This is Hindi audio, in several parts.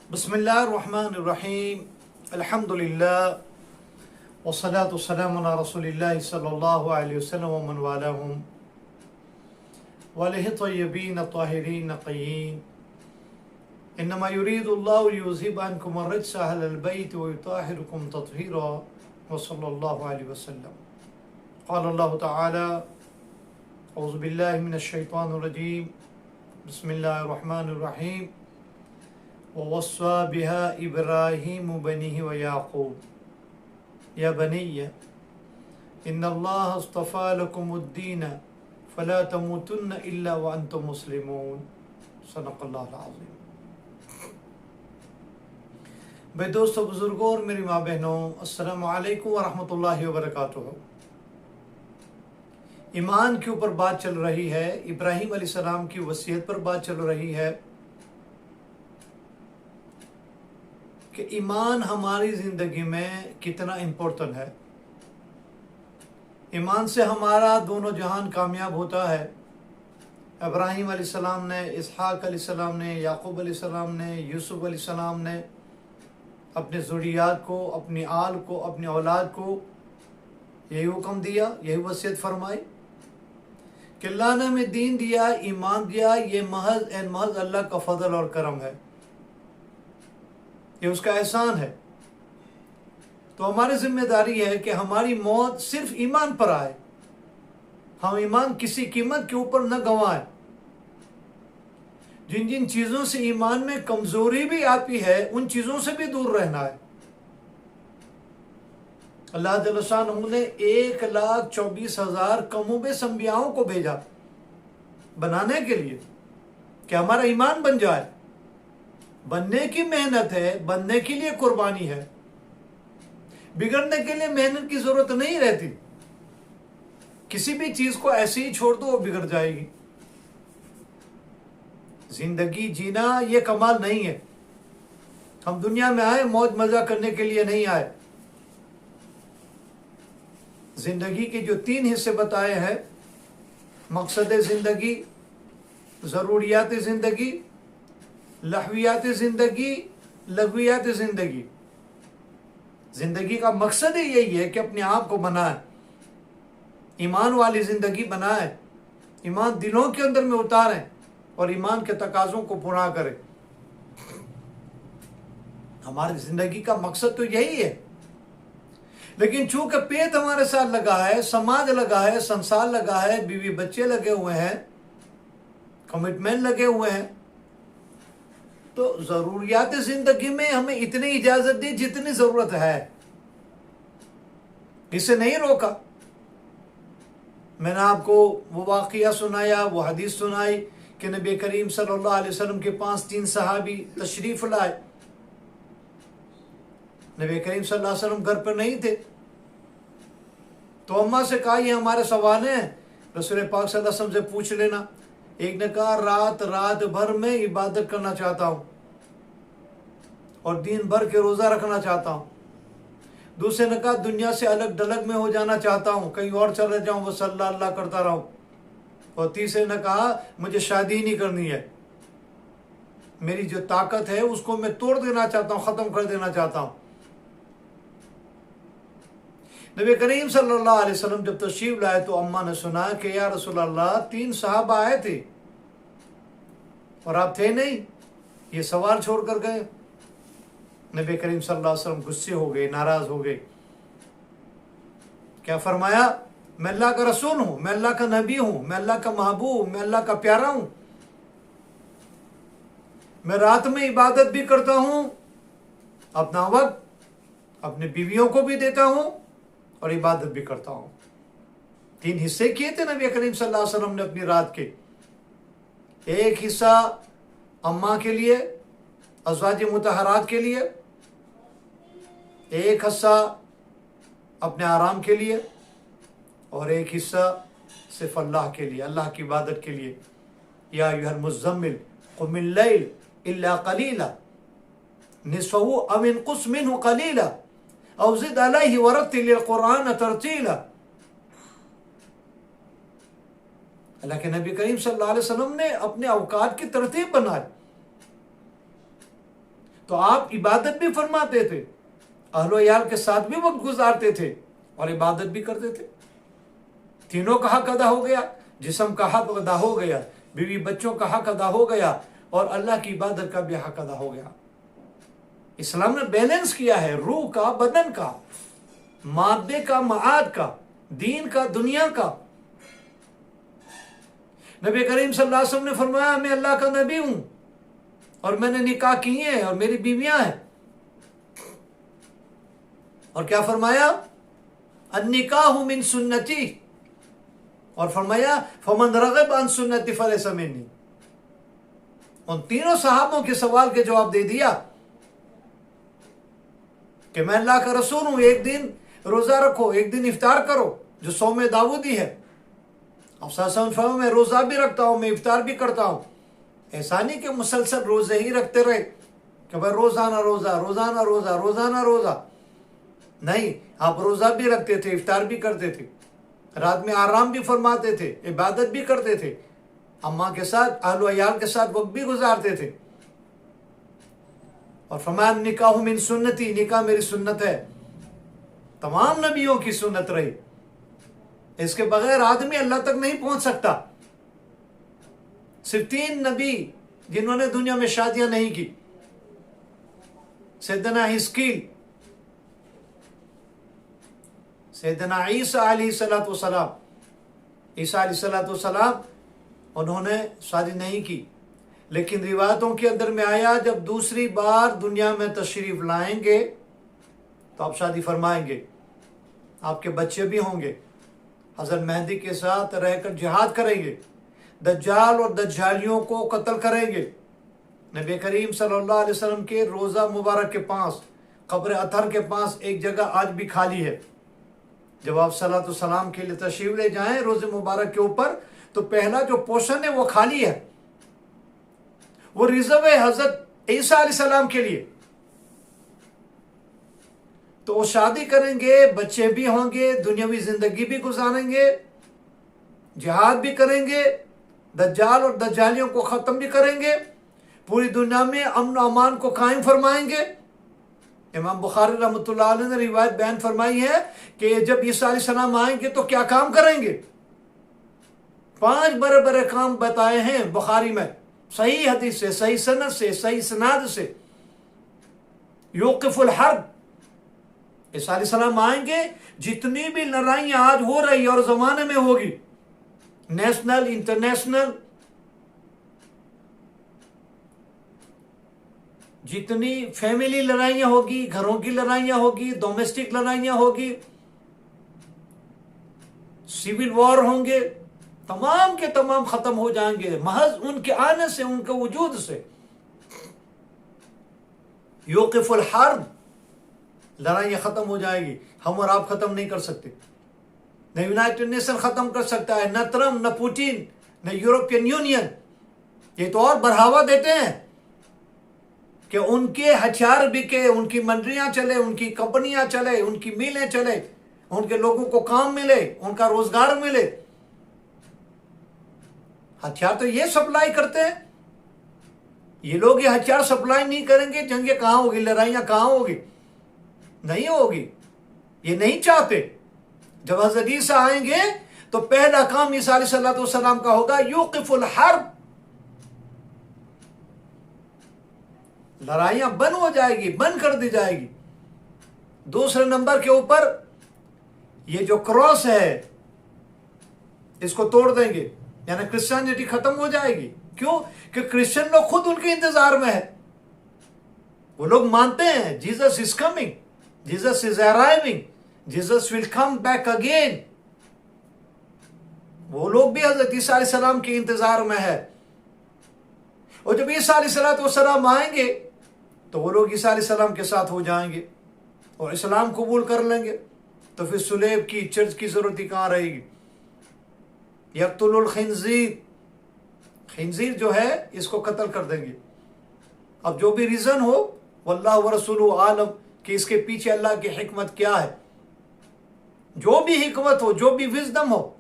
बिस्मिल्लाहिर्रहमानिर्रहीम अल्हम्दुलिल्लाह वस्सलातु वस्सलामु अला रसूलिल्लाहि सल्लल्लाहु अलैहि वसल्लम व मन वालाहुम व अलैहि तय्यबीन ताहिरीन नक़ीयीन इन्नमा युरीदुल्लाहु लियुज़हिब अन्कुम अर्रिज्स अहलल बैत व युताहिरुकुम तत्हीरा व सल्लल्लाहु अलैहि वसल्लम। क़ाल अल्लाहु तआला औज़ु बिल्लाहि मिनश शैतानिर रजीम बिस्मिल्लाहिर रहमानिर रहीम वस्वा बिहा इब्राहीम बनीहि व याक़ूब या बनिय्या इन्नल्लाह अस्तफ़ा लकुमुद्दीन फला तमूतुन्न इल्ला व अंतुम मुस्लिमून। सदक़ल्लाहुल अज़ीम। भाई दोस्तों, बुजुर्गों और मेरी माँ बहनों, अस्सलामु अलैकुम व रहमतुल्लाहि व बरकातुहू। ईमान के ऊपर बात चल रही है, इब्राहीम अलैहिस्सलाम की वसीयत पर बात चल रही है कि ईमान हमारी ज़िंदगी में कितना इम्पोर्टेंट है। ईमान से हमारा दोनों जहान कामयाब होता है। इब्राहीम अलैहिस्सलाम ने, इसहाक अलैहिस्सलाम ने, याकूब अलैहिस्सलाम ने, यूसुफ अलैहिस्सलाम ने अपने ज़ुर्रियात को, अपनी आल को, अपनी औलाद को यही हुक्म दिया, यही वसीयत फरमाई कि अल्लाह ने हमें दीन दिया, ईमान दिया, ये महज एंड महज अल्लाह का फजल और करम है, ये उसका एहसान है। तो हमारी जिम्मेदारी है कि हमारी मौत सिर्फ ईमान पर आए, हम ईमान किसी कीमत के ऊपर न गंवाएं। जिन जिन चीज़ों से ईमान में कमज़ोरी भी आती है उन चीज़ों से भी दूर रहना है। अल्लाह जल्ल शानहू ने 1,24,000 कमोबेश अंबियाओं को भेजा बनाने के लिए कि हमारा ईमान बन जाए। बनने की मेहनत है, बनने के लिए कुर्बानी है। बिगड़ने के लिए मेहनत की जरूरत नहीं रहती। किसी भी चीज को ऐसे ही छोड़ दो, वो बिगड़ जाएगी। जिंदगी जीना ये कमाल नहीं है। हम दुनिया में आए मौज मजा करने के लिए नहीं आए। जिंदगी के जो 3 हिस्से बताए हैं, मकसद जिंदगी, जरूरियात जिंदगी, लहवियात जिंदगी, लघवियात जिंदगी। जिंदगी का मकसद ही यही है कि अपने आप को बनाए, ईमान वाली जिंदगी बनाए, ईमान दिलों के अंदर में उतारें और ईमान के तकाजों को पूरा करें। हमारी जिंदगी का मकसद तो यही है। लेकिन चूंकि पेट हमारे साथ लगा है, समाज लगा है, संसार लगा है, बीवी बच्चे लगे हुए हैं, कमिटमेंट लगे हुए हैं, तो जरूरियात जिंदगी में हमें इतनी इजाजत दी जितनी जरूरत है, इसे नहीं रोका। मैंने आपको वो वाक़िया सुनाया, वो हदीस सुनाई कि नबी करीम सल्लल्लाहु अलैहि वसल्लम के पास 3 सहाबी तशरीफ लाए। नबी करीम सल्लल्लाहु अलैहि वसल्लम घर पर नहीं थे, तो अम्मा से कहा ये हमारे सवाल हैं, रसूल पाक सल्लल्लाहु अलैहि वसल्लम से पूछ लेना। एक ने कहा रात भर में इबादत करना चाहता हूं और दिन भर के रोजा रखना चाहता हूं। दूसरे ने कहा दुनिया से अलग डलग में हो जाना चाहता हूं, कहीं और चले जाऊं, बस अल्लाह अल्लाह करता रहूं। और तीसरे ने कहा मुझे शादी ही नहीं करनी है, मेरी जो ताकत है उसको मैं तोड़ देना चाहता हूं, खत्म कर देना चाहता हूं। नबी करीम सल्लल्लाहु अलैहि वसल्लम जब तशरीफ लाए तो अम्मा ने सुना कि या रसूल अल्लाह 3 सहाबा आए थे और आप थे नहीं, ये सवाल छोड़ कर गए। नबी करीम सल्लल्लाहु अलैहि वसल्लम गुस्से हो गए, नाराज हो गए। क्या फरमाया? मैं अल्लाह का रसूल हूं, मैं अल्लाह का नबी हूं, मैं अल्लाह का महबूब, मैं अल्लाह का प्यारा हूं। मैं रात में इबादत भी करता हूं, अपना वक्त अपनी बीवियों को भी देता हूं और इबादत भी करता हूं। 3 हिस्से किए थे नबी करीम सल्लल्लाहु अलैहि वसल्लम ने अपनी रात के। एक हिस्सा अम्मा के लिए, अज़वाज मुतहरात के लिए, एक हिस्सा अपने आराम के लिए और एक हिस्सा सिर्फ अल्लाह के लिए, अल्लाह की इबादत के लिए। या अय्युहल मुज़्ज़म्मिल क़ुमिल लैल इल्ला क़लीला निस्फ़हु अव इनक़ुस मिन्हु क़लीला औ ज़िद अलैहि वरत्तिलिल क़ुरआन तरतीला। अल्लाह के नबी करीम सल्लल्लाहु अलैहि वसल्लम ने अपने औकात की तरतीब बनाई। तो आप इबादत भी फरमाते थे, अहलो याल के साथ भी वक्त गुजारते थे और इबादत भी करते थे। तीनों का हक अदा हो गया, जिस्म का हक अदा हो गया, बीवी बच्चों का हक अदा हो गया और अल्लाह की इबादत का भी हक अदा हो गया। इस्लाम ने बैलेंस किया है, रूह का, बदन का, मादे का, माद का, दीन का, दुनिया का। नबी करीम सल्लल्लाहु अलैहि वसल्लम ने फरमाया मैं अल्लाह का नबी हूं और मैंने निकाह किए हैं और मेरी बीवियां हैं। और क्या फरमाया? अन्निकाहु मिन सुन्नती, और फरमाया फमन रग़िब अन सुन्नती फलैसा मिन्नी। उन तीनों सहाबों के सवाल के जवाब दे दिया कि मैं अल्लाह का रसूल हूं, एक दिन रोजा रखो, एक दिन इफ्तार करो, जो सौम दाऊदी है। अब फरमा मैं रोजा भी रखता हूं, मैं इफ्तार भी करता हूं। ऐसा नहीं कि मुसलसल रोजे ही रखते रहे कि भाई रोजाना रोजा, रोजाना रोजा, रोजाना रोजा। नहीं, आप रोजा भी रखते थे, इफ्तार भी करते थे, रात में आराम भी फरमाते थे, इबादत भी करते थे, अम्मा के साथ, अहलो अयाल के साथ वक्त भी गुजारते थे। और फरमाया निकाह मिन सुन्नती, निकाह मेरी सुन्नत है, तमाम नबियों की सुन्नत रही। इसके बगैर आदमी अल्लाह तक नहीं पहुंच सकता। सिर्फ 3 नबी जिन्होंने दुनिया में शादियां नहीं की, सैयदना हिस्कील, सैयदना ईसा अलैहिस्सलातु वस्सलाम, ईसा अलैहिस्सलातु वस्सलाम उन्होंने शादी नहीं की। लेकिन रिवायतों के अंदर में आया जब दूसरी बार दुनिया में तशरीफ लाएंगे तो आप शादी फरमाएंगे, आपके बच्चे भी होंगे, हज़रत मेहदी के साथ रहकर जिहाद करेंगे, दज्जाल और दज्जालियों को कत्ल करेंगे। नबी करीम सल्लल्लाहु अलैहि वसल्लम के रोज़ा मुबारक के पास, कब्र अतर के पास एक जगह आज भी खाली है। जब आप सलातो सलाम के लिए तशरीफ ले जाएं रोज़े मुबारक के ऊपर, तो पहला जो पोर्शन है वो खाली है, वो रिजर्व है हजरत ईसा अलैहिस्सलाम के लिए। तो वो शादी करेंगे, बच्चे भी होंगे, दुनियावी जिंदगी भी गुजारेंगे, जिहाद भी करेंगे, दज्जाल और दज्जालियों को खत्म भी करेंगे, पूरी दुनिया में अमन अमान को कायम फरमाएंगे। इमाम बुखारी रहमतुल्लाह अलैह ने रिवायत बयान फरमाई है कि जब ईसा अलैहिस्सलाम आएंगे तो क्या काम करेंगे। 5 बड़े बड़े काम बताए हैं बुखारी में, सही हदीस से, सही सनद से, सही सनाद से। युक़िफ़ुल हर्ब, ईसा अलैहिस्सलाम आएंगे, जितनी भी लड़ाइयां आज हो रही और जमाने में होगी, नेशनल, इंटरनेशनल, जितनी फैमिली लड़ाइयां होगी, घरों की लड़ाइयां होगी, डोमेस्टिक लड़ाइयां होगी, सिविल वॉर होंगे, तमाम के तमाम खत्म हो जाएंगे महज उनके आने से, उनके वजूद से। युक़िफ़ुल हर्ब, लड़ाइयां खत्म हो जाएगी। हम और आप खत्म नहीं कर सकते, न यूनाइटेड नेशन खत्म कर सकता है, न ट्रम्प, न पुतिन, न यूरोपियन यूनियन। ये तो और बढ़ावा देते हैं कि उनके हथियार बिके, उनकी मंडियां चले, उनकी कंपनियां चले, उनकी मिलें चले, उनके लोगों को काम मिले, उनका रोजगार मिले। हथियार तो ये सप्लाई करते हैं। ये लोग ये हथियार सप्लाई नहीं करेंगे, जंगें कहां होगी, लड़ाइयां कहां होगी? नहीं होगी। ये नहीं चाहते। जब हज़रत ईसा आएंगे तो पहला काम ईसा अलैहिस्सलाम का होगा युक़िफ़ुल हर्ब, लड़ाइयां बंद हो जाएगी, बंद कर दी जाएगी। दूसरे नंबर के ऊपर ये जो क्रॉस है इसको तोड़ देंगे, यानी क्रिश्चियनिटी खत्म हो जाएगी। क्यों? कि क्रिश्चियन लोग खुद उनके इंतजार में है। वो लोग मानते हैं Jesus is coming, Jesus is arriving, Jesus will come back again. वो लोग भी हजरत ईसा अलैहिस्सलाम के इंतजार में है। और जब ईसा अलैहिस्सलाम आएंगे तो वो लोग ईसा अलैहिस्सलाम के साथ हो जाएंगे और इस्लाम कबूल कर लेंगे। तो फिर सुलेब की, चर्च की जरूरत ही कहां रहेगी। यक़्तुलुल खिंजीर, खिंजीर जो है इसको कत्ल कर देंगे। अब जो भी रीजन हो, वल्लाहु व रसूलुहु आलम, कि इसके पीछे अल्लाह की हिकमत क्या है, जो भी हिकमत हो, जो भी विजडम हो।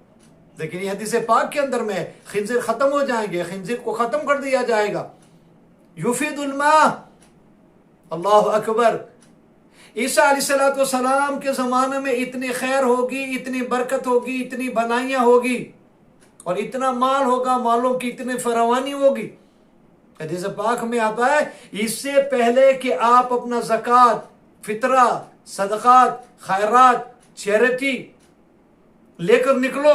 लेकिन ये हदीस पाक के अंदर में खिंजीर खत्म हो जाएंगे, खिंजीर को खत्म कर दिया जाएगा। युफीदुल मा, अल्लाह अकबर। ईसा अलैहिस्सलाम के ज़माने में इतनी खैर होगी, इतनी बरकत होगी, इतनी भलाइयाँ होगी और इतना माल होगा, मालों की इतनी फरावानी होगी। हदीस पाक में आता है इससे पहले कि आप अपना ज़कात, फितरा, सदक़ात, खैरात, चैरिटी लेकर निकलो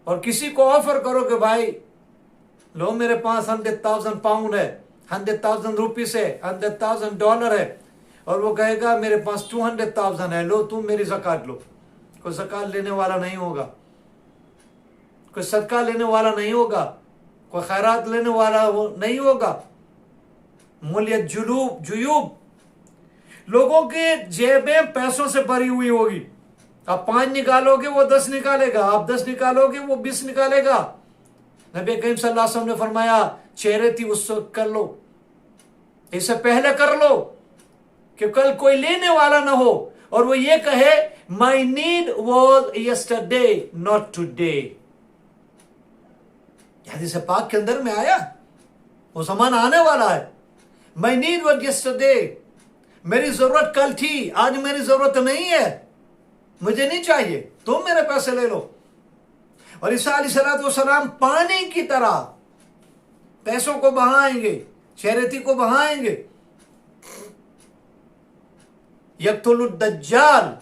और किसी को ऑफर करो कि भाई लो मेरे पास 100,000 पाउंड है, 100,000 रुपीस है, $100,000 है, और वो कहेगा मेरे पास 200,000 है, लो तुम मेरी ज़कात लो। कोई ज़कात लेने वाला नहीं होगा, कोई सदका लेने वाला नहीं होगा, कोई खैरात लेने वाला नहीं होगा। मूल्य जुयूब, लोगों के जेबें पैसों से भरी हुई होगी। आप 5 निकालोगे वो 10 निकालेगा, आप 10 निकालोगे वो 20 निकालेगा। नबी करीम सल्लल्लाहु अलैहि वसल्लम ने फरमाया चैरिटी उस वक्त कर लो, इससे पहले कर लो कि कल कोई लेने वाला ना हो और वो ये कहे माई need was yesterday not today. हदीस पाक के अंदर में आया वो ज़माना आने वाला है। माई नीड वॉज यस्टरडे, मेरी जरूरत कल थी, आज मेरी जरूरत नहीं है, मुझे नहीं चाहिए, तुम मेरे पैसे ले लो। और ईसा अलैहिस्सलाम पानी की तरह पैसों को बहाएंगे, चैरिटी को बहाएंगे। यक़्तुलुद दज्जाल,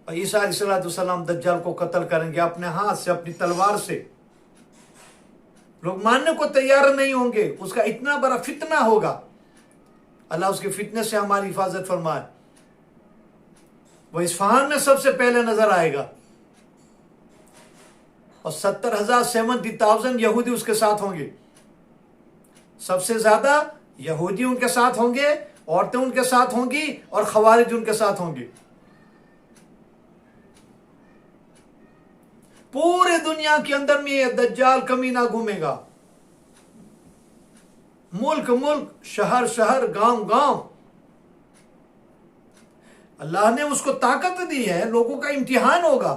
और ईसा अलैहिस्सलाम दज्जाल को कत्ल करेंगे अपने हाथ से, अपनी तलवार से। लोग मानने को तैयार नहीं होंगे, उसका इतना बड़ा फितना होगा। अल्लाह उसके फितने से हमारी हिफाजत फरमाए। वो इस्फहान में सबसे पहले नजर आएगा और 70,000 70,000 यहूदी उसके साथ होंगे। सबसे ज्यादा यहूदी उनके साथ होंगे, औरतें उनके साथ होंगी और खवारिज उनके साथ होंगे। पूरे दुनिया के अंदर में यह दज्जाल कमीना घूमेगा, मुल्क मुल्क, शहर शहर, गांव गांव। अल्लाह ने उसको ताकत दी है, लोगों का इम्तिहान होगा।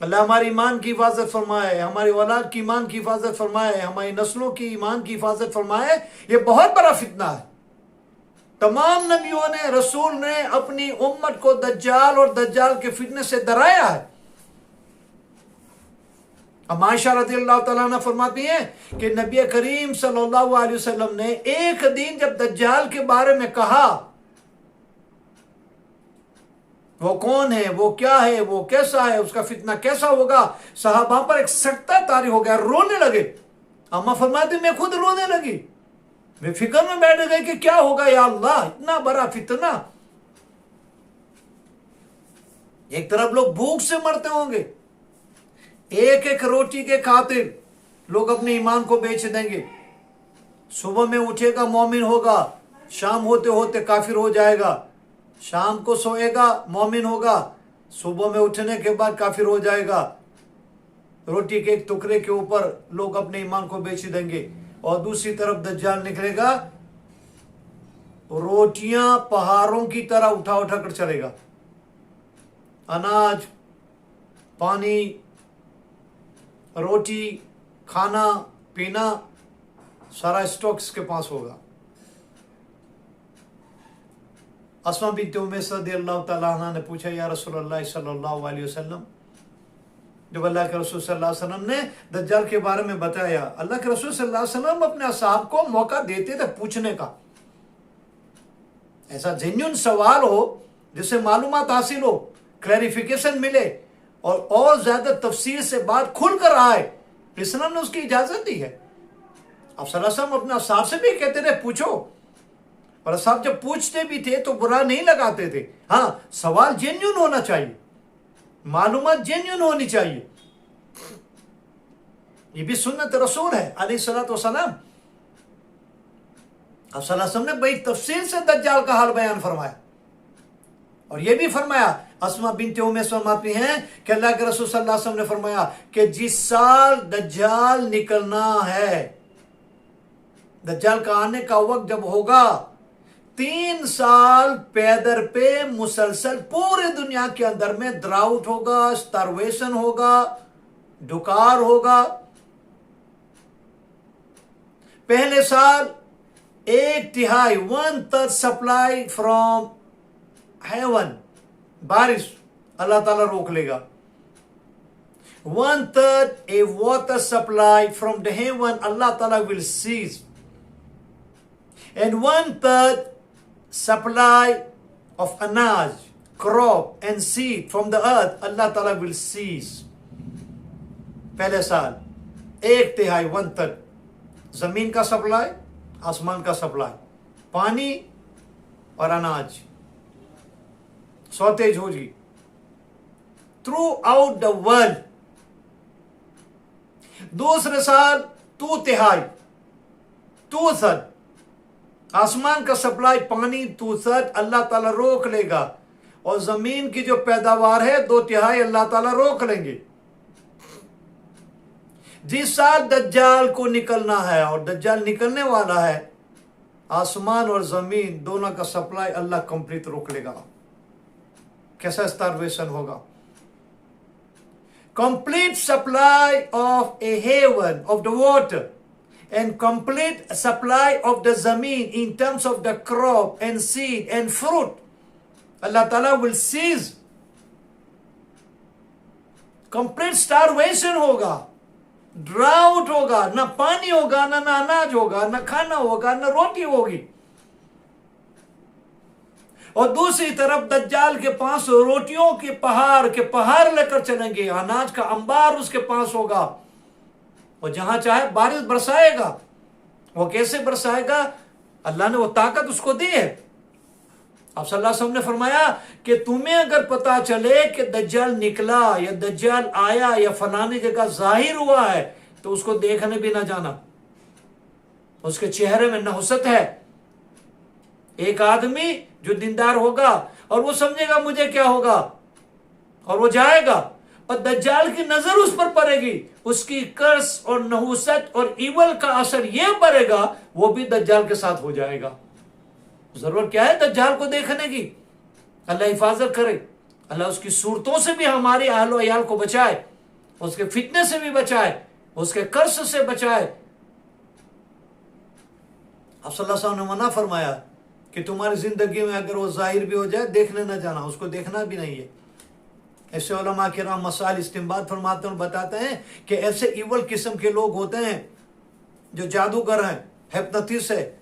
अल्लाह हमारे ईमान की हिफाजत फरमाए, हमारी औलाद की ईमान की हिफाजत फरमाए, हमारी नस्लों की ईमान की हिफाजत फरमाए। ये बहुत बड़ा फितना है। तमाम नबियों ने, रसूल ने अपनी उम्मत को दज्जाल और दज्जाल के फितने से डराया है। अब आयशा रज़ियल्लाहु तआला अन्हा फरमाती हैं कि नबी करीम सल्लल्लाहु अलैहि वसल्लम ने एक दिन जब दज्जाल के बारे में कहा, वो कौन है, वो क्या है, वो कैसा है, उसका फितना कैसा होगा, सहाबा पर एक सख्ता तारी हो गया, रोने लगे। अम्मा फरमाती मैं खुद रोने लगी, मैं फिक्र में बैठ गई कि क्या होगा या अल्लाह, इतना बड़ा फितना। एक तरफ लोग भूख से मरते होंगे, एक एक रोटी के खातिर लोग अपने ईमान को बेच देंगे। सुबह में उठेगा मोमिन होगा, शाम होते होते काफिर हो जाएगा, शाम को सोएगा मोमिन होगा, सुबह में उठने के बाद काफिर हो जाएगा। रोटी के एक टुकड़े के ऊपर लोग अपने ईमान को बेच देंगे। और दूसरी तरफ दज्जाल निकलेगा, रोटियां पहाड़ों की तरह उठा उठा कर चलेगा, अनाज, पानी, रोटी, खाना पीना सारा स्टॉक इसके पास होगा। अस्मा बिन्त उमैस रज़ियल्लाहु तआला अन्हा ने पूछा या रसूलल्लाह सल्लल्लाहु अलैहि वसल्लम, जब अल्लाह के रसूल सल्लल्लाहु अलैहि वसल्लम ने दज्जाल के बारे में बताया, अल्लाह के रसूल सल्लल्लाहु अलैहि वसल्लम अपने असहाब को मौका देते थे पूछने का, ऐसा जेन्युइन सवाल हो जिससे मालूमात हासिल हो, क्लैरिफिकेशन मिले और ज्यादा तफसीर से बात खुलकर आए। इस्लाम ने उसकी इजाजत दी है। अब सल्लल्लाहु अलैहि वसल्लम अपने असहाब से भी कहते थे पूछो, और असहाब जब पूछते भी थे तो बुरा नहीं लगाते थे। हाँ, सवाल जेन्युइन होना चाहिए, मालूमात जेन्युइन होनी चाहिए। ये भी सुन्नत रसूल है अलैहिस्सलातु वस्सलाम। अब सल्लल्लाहु अलैहि वसल्लम ने बड़ी तफसील से दज्जाल का हाल बयान फरमाया, और ये भी फरमाया, अस्मा बिन्त उमैस फरमाती हैं कि अल्लाह के रसूल सल्लल्लाहु अलैहि वसल्लम ने फरमाया कि जिस साल दज्जाल निकलना है, दज्जाल का आने का वक्त जब होगा, 3 साल पैदर पे मुसलसल पूरे दुनिया के अंदर में द्राउट होगा, स्टारवेशन होगा, डुकार होगा। पहले साल 1/3 1/3 सप्लाई फ्रॉम हेवन, बारिश अल्लाह ताला रोक लेगा। 1/3 a water supply from the heaven Allah Ta'ala will cease, and 1/3 supply of anaj, crop and seed from the earth Allah Ta'ala will cease। पहले साल 1/3 1/3 जमीन का सप्लाई, आसमान का सप्लाई, पानी और अनाज शॉर्टेज होगी थ्रू आउट द वर्ल्ड। दूसरे साल 2/3 2/3 आसमान का सप्लाई, पानी 2/3 अल्लाह ताला रोक लेगा, और जमीन की जो पैदावार है 2/3 अल्लाह ताला रोक लेंगे। जिस साल दज्जाल को निकलना है, और दज्जाल निकलने वाला है, आसमान और जमीन दोनों का सप्लाई अल्लाह कंप्लीट रोक लेगा। कैसा स्टारवेशन होगा? complete supply of a heaven of the water and complete supply of the zameen in terms of the crop and seed and fruit, Allah Ta'ala will cease। complete starvation होगा, ड्राउट होगा, ना पानी होगा, ना अनाज होगा, ना खाना होगा, ना रोटी होगी। और दूसरी तरफ दज्जाल के पास रोटियों के पहाड़ लेकर चलेंगे, अनाज का अंबार उसके पास होगा, और जहां चाहे बारिश बरसाएगा। वो कैसे बरसाएगा? अल्लाह ने वो ताकत उसको दी है। आप सल्लल्लाहु अलैहि वसल्लम ने फरमाया कि तुम्हें अगर पता चले कि दज्जाल निकला या दज्जाल आया या फलानी जगह जाहिर हुआ है, तो उसको देखने भी ना जाना। उसके चेहरे में नहुसत है। एक आदमी जो दीनदार होगा और वो समझेगा मुझे क्या होगा, और वो जाएगा, और दज्जाल की नजर उस पर पड़ेगी, उसकी कर्स और नहुसत और इवल का असर यह पड़ेगा, वो भी दज्जाल के साथ हो जाएगा। जरूरत क्या है दज्जाल को देखने की? अल्लाह हिफाजत करे, अल्लाह उसकी सूरतों से भी हमारे अहल अयाल को बचाए, उसके फितने से भी बचाए, उसके कर्स से बचाए। आप सल्लल्लाहु अलैहि वसल्लम ने मना फरमाया कि तुम्हारी जिंदगी में अगर वो जाहिर भी हो जाए, देखने न जाना, उसको देखना भी नहीं है। ऐसे उलमा किराम मसाइल इस्तिंबात फरमाते हैं और बताते हैं कि ऐसे इवल किस्म के लोग होते हैं जो जादूगर हैं, हिप्नोटिस्ट है,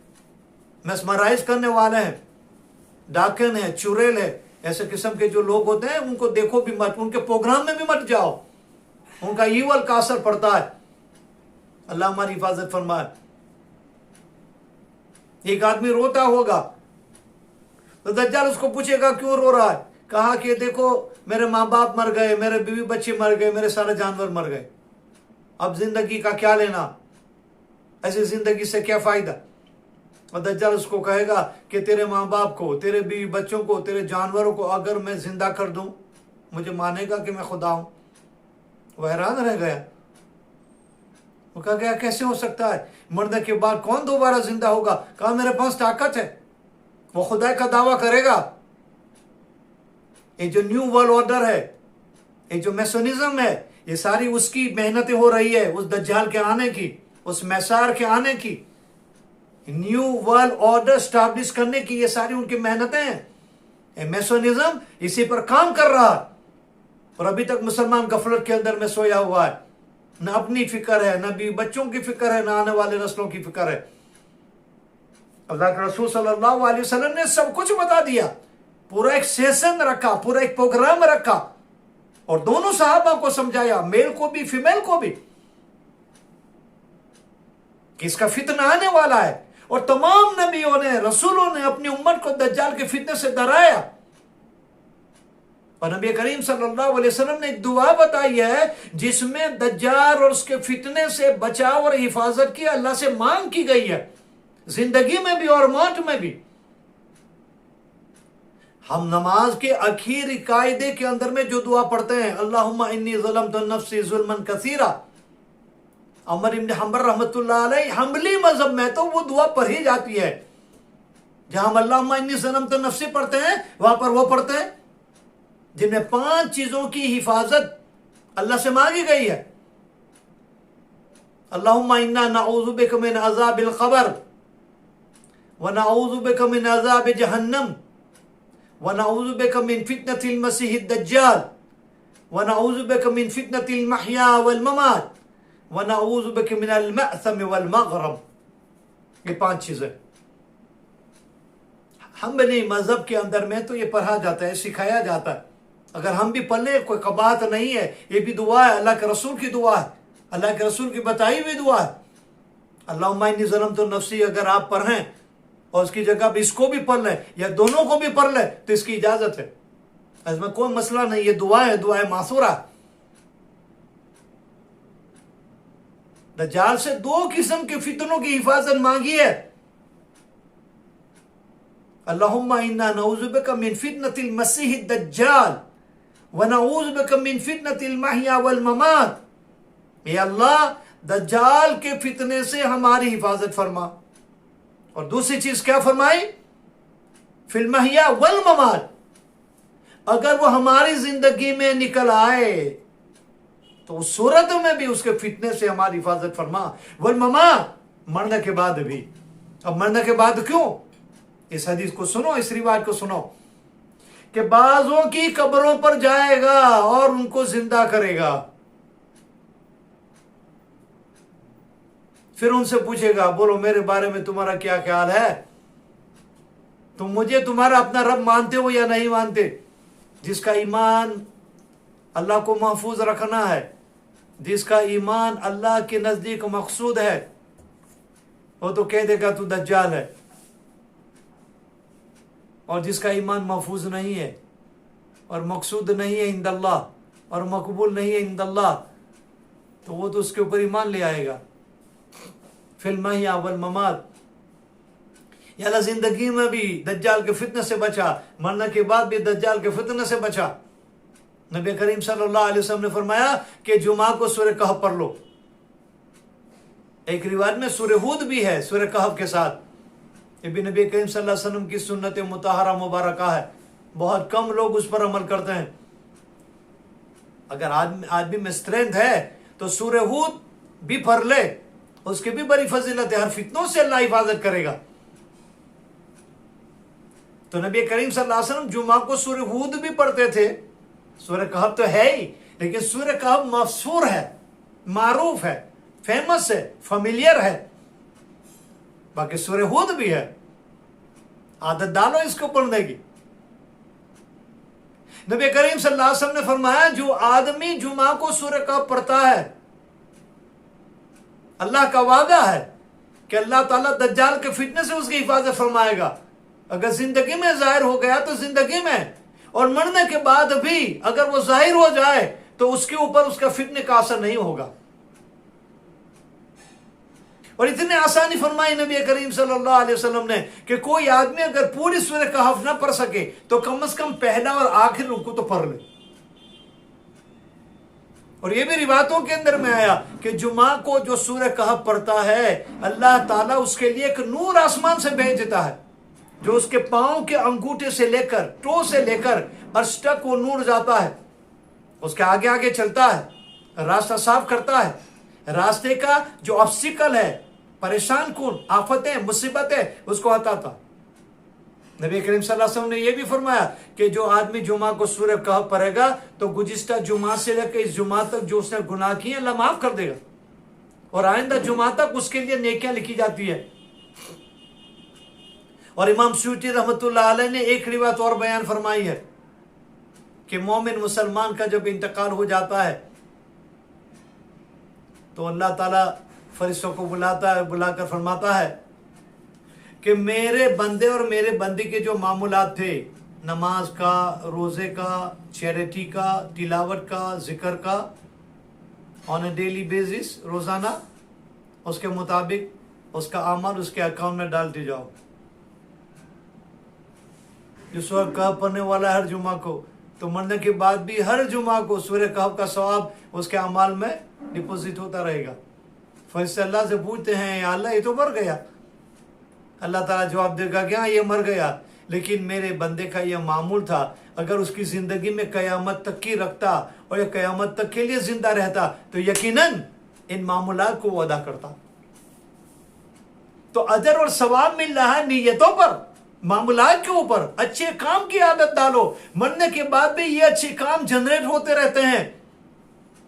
मेस्मराइज करने वाले हैं, डाकन है, चुड़ैल है। ऐसे किस्म के जो लोग होते हैं उनको देखो भी मत, उनके प्रोग्राम में भी मत जाओ, उनका इवल का असर पड़ता है। अल्लाह हमारी हिफाजत फरमाए। एक आदमी रोता होगा तो दज्जाल उसको पूछेगा क्यों रो रहा है? कहा कि देखो मेरे माँ बाप मर गए, मेरे बीवी बच्चे मर गए, मेरे सारे जानवर मर गए, अब जिंदगी का क्या लेना, ऐसी जिंदगी से क्या फायदा? और दज्जाल उसको कहेगा कि तेरे माँ बाप को, तेरे बीवी बच्चों को, तेरे जानवरों को अगर मैं जिंदा कर दूं, मुझे मानेगा कि मैं खुदा हूं? वह हैरान रह गया। वो कहा गया कैसे हो सकता है, मरने के बाद कौन दोबारा जिंदा होगा? कहा मेरे पास ताकत है, वो खुदा का दावा करेगा। ये जो न्यू वर्ल्ड ऑर्डर है, ये जो मैसोनिज्म है, ये सारी उसकी मेहनतें हो रही है, उस दज्जाल के आने की, उस मैसार के आने की, न्यू वर्ल्ड ऑर्डर स्टैब्लिश करने की, ये सारी उनकी मेहनतें हैं। मैसोनिज्म इसी पर काम कर रहा है, और अभी तक मुसलमान गफलत के अंदर में सोया हुआ है। न अपनी फिक्र है, न भी बच्चों की फिक्र है, न आने वाले नस्लों की फिक्र है। अल्लाह के रसूल सल्लल्लाहु अलैहि वसल्लम ने सब कुछ बता दिया, पूरा एक सेशन रखा, पूरा एक प्रोग्राम रखा, और दोनों सहाबा को समझाया, मेल को भी फीमेल को भी, कि इसका फितना आने वाला है। और तमाम नबियों ने, रसूलों ने अपनी उम्मत को दज्जाल के फितने से डराया। और नबी करीम सल्लल्लाहु अलैहि वसल्लम ने एक दुआ बताई है जिसमें दज्जाल और उसके फितने से बचाव और हिफाजत की अल्लाह से मांग की गई है, जिंदगी में भी और मौत में भी। हम नमाज के आखिरी कायदे के अंदर में जो दुआ पढ़ते हैं, अल्लाहुम्मा इन्नी ज़लमतु नफ्सी ज़ुल्मन कसीरा, अमर इब्न हंबल रहमतुल्लाह अलैह हंबली मजहब में तो वो दुआ पढ़ी जाती है। जहां हम अल्लाहुम्मा इन्नी ज़लमतु नफ्सी पढ़ते हैं, वहां पर वो पढ़ते हैं जिनमें 5 चीजों की हिफाजत अल्लाह से मांगी गई है। अल्लाहुम्मा इन्ना नऊज़ु बिका मिन अज़ाबिल क़ब्र व नऊज़ु बिका मिन अज़ाबि जहन्नम व नऊज़ु बिका मिन फितनतिल मसीहिद दज्जाल व नऊज़ु बिका मिन फितनतिल महया वल ममात व नऊज़ु बिका मिनल मअसम वल मग़रम। ये 5 चीजें हम बने मजहब के अंदर में तो ये पढ़ा जाता है, सिखाया जाता है। अगर हम भी पढ़ ले कोई कबात नहीं है, ये भी दुआ है, अल्लाह के रसूल की दुआ है, अल्लाह के रसूल की बताई हुई दुआ है। अल्लाहुम्मा इन्नी ज़लमतु नफ्सी अगर आप पढ़ें और उसकी जगह पे इसको भी पढ़ लें या दोनों को भी पढ़ लें तो इसकी इजाजत है, इसमें कोई मसला नहीं। ये दुआ है, दुआ है मासूरा। दज्जाल से 2 किस्म के फितनों की हिफाजत मांगी है। अल्लाहुम्मा इन्ना नऊज़ु बिका मिन फितनतिल मसीहिद दज्जाल व नऊज़ु बिका मिन फितनतिल महया वल ममात। ये अल्लाह दज्जाल के फितने से हमारी हिफाजत फरमा। और दूसरी चीज क्या फरमाई? फिल महया वल ममात, अगर वो हमारी जिंदगी में निकल आए तो उस सूरत में भी उसके फितने से हमारी हिफाजत फरमा। वल ममात, मरने के बाद भी। अब मरने के बाद क्यों? इस हदीस को सुनो, इस रिवाज को सुनो कि बाजों की कब्रों पर जाएगा और उनको जिंदा करेगा, फिर उनसे पूछेगा बोलो मेरे बारे में तुम्हारा क्या ख्याल है, तुम मुझे तुम्हारा अपना रब मानते हो या नहीं मानते? जिसका ईमान अल्लाह को महफूज रखना है, जिसका ईमान अल्लाह के नजदीक मकसूद है, वो तो कह देगा तू दज्जाल है। और जिसका ईमान महफूज नहीं है और मकसूद नहीं है इंदल्लाह और मकबूल नहीं है इंदल्लाह, तो वो तो उसके ऊपर ईमान ले आएगा। फिल महया वल ममात, या जिंदगी में भी दज्जाल के फितने से बचा, मरने के बाद भी दज्जाल के फितने से बचा। नबी करीम सल्लल्लाहु अलैहि वसल्लम ने फरमाया कि जुमा को सूरह कहफ पढ़ लो। एक रिवाज में सूरह हूद भी है सूरह कहफ के साथ। ये भी नबी करीम सल्लल्लाहु अलैहि वसल्लम की सुन्नत मुताहरा मुबारका है, बहुत कम लोग उस पर अमल करते हैं। अगर आदमी में स्ट्रेंथ है तो सूरह हूद भी पढ़ ले, उसकी भी बड़ी फजीलत है, हर फितनों से अल्लाह हिफाजत करेगा। तो नबी करीम सल्लल्लाहु अलैहि वसल्लम जुमा को सूरह हूद भी पढ़ते थे। सूरह कहफ तो है ही, लेकिन सूरह कहफ मशहूर है, मारूफ है, फेमस है, फेमिलियर है। बाकी सूरह हूद भी है, आदत डालो इसको पढ़ने की। नबी करीम सल्लल्लाहु अलैहि वसल्लम ने फरमाया जो आदमी जुमा को सूरह कहफ पढ़ता है, अल्लाह का वादा है कि अल्लाह ताला दज्जाल के फितने से उसकी हिफाजत फरमाएगा। अगर जिंदगी में जाहिर हो गया तो जिंदगी में, और मरने के बाद भी अगर वो जाहिर हो जाए तो उसके ऊपर उसका फितने का असर नहीं होगा। और इतने आसानी फरमाई नबी करीम सल्लल्लाहु अलैहि वसल्लम ने कि कोई आदमी अगर पूरी सूरह कहफ ना पढ़ सके तो कम से कम पहला और आखिर रुकू तो पढ़ ले। और ये भी रिवायतों के अंदर में आया कि जुमा को जो सूरह कहफ पढ़ता है, अल्लाह ताला उसके लिए एक नूर आसमान से भेज देता है, जो उसके पांव के अंगूठे से लेकर टो से लेकर अर्श तक वो नूर जाता है, उसके आगे आगे चलता है, रास्ता साफ करता है। रास्ते का जो ऑब्स्टिकल है, परेशान कुन आफतें मुसीबतें, उसको हटाता। नबी करीम सल्लल्लाहु अलैहि वसल्लम ने यह भी फरमाया कि जो आदमी जुमा को सूरह कहफ पढ़ेगा तो गुज़िश्ता जुमा से लेकर इस जुमा तक जो उसने गुनाह किए अल्लाह माफ कर देगा, और आइंदा जुमा तक उसके लिए नेकियां लिखी जाती है। और इमाम सूती रहमतुल्लाह अलैह ने एक रिवायत और बयान फरमाई है कि मोमिन मुसलमान का जब इंतकाल हो जाता है तो अल्लाह ताला फरिश्तों को बुलाता है, बुलाकर फरमाता है कि मेरे बंदे और मेरे बंदी के जो मामूलात थे, नमाज का, रोज़े का, चैरिटी का, तिलावत का, जिक्र का, ऑन ए डेली बेसिस, रोज़ाना, उसके मुताबिक उसका अमल उसके अकाउंट में डालते जाओ। जो सूरह कहफ पढ़ने वाला हर जुमा को, तो मरने के बाद भी हर जुमा को सूरह कहफ का सवाब उसके अमाल में डिपॉजिट होता रहेगा। फरिश्ते अल्लाह से पूछते हैं या अल्लाह ये तो मर गया। अल्लाह ताला जवाब देगा क्या ये मर गया, लेकिन मेरे बंदे का यह मामूल था, अगर उसकी ज़िंदगी में क़यामत तक की रखता और ये क़यामत तक के लिए ज़िंदा रहता तो यकीनन इन मामूलात को वो अदा करता। तो अजर और सवाब मिल रहा है नीयतों पर, मामूलात के ऊपर। अच्छे काम की आदत डालो, मरने के बाद भी ये अच्छे काम जनरेट होते रहते हैं।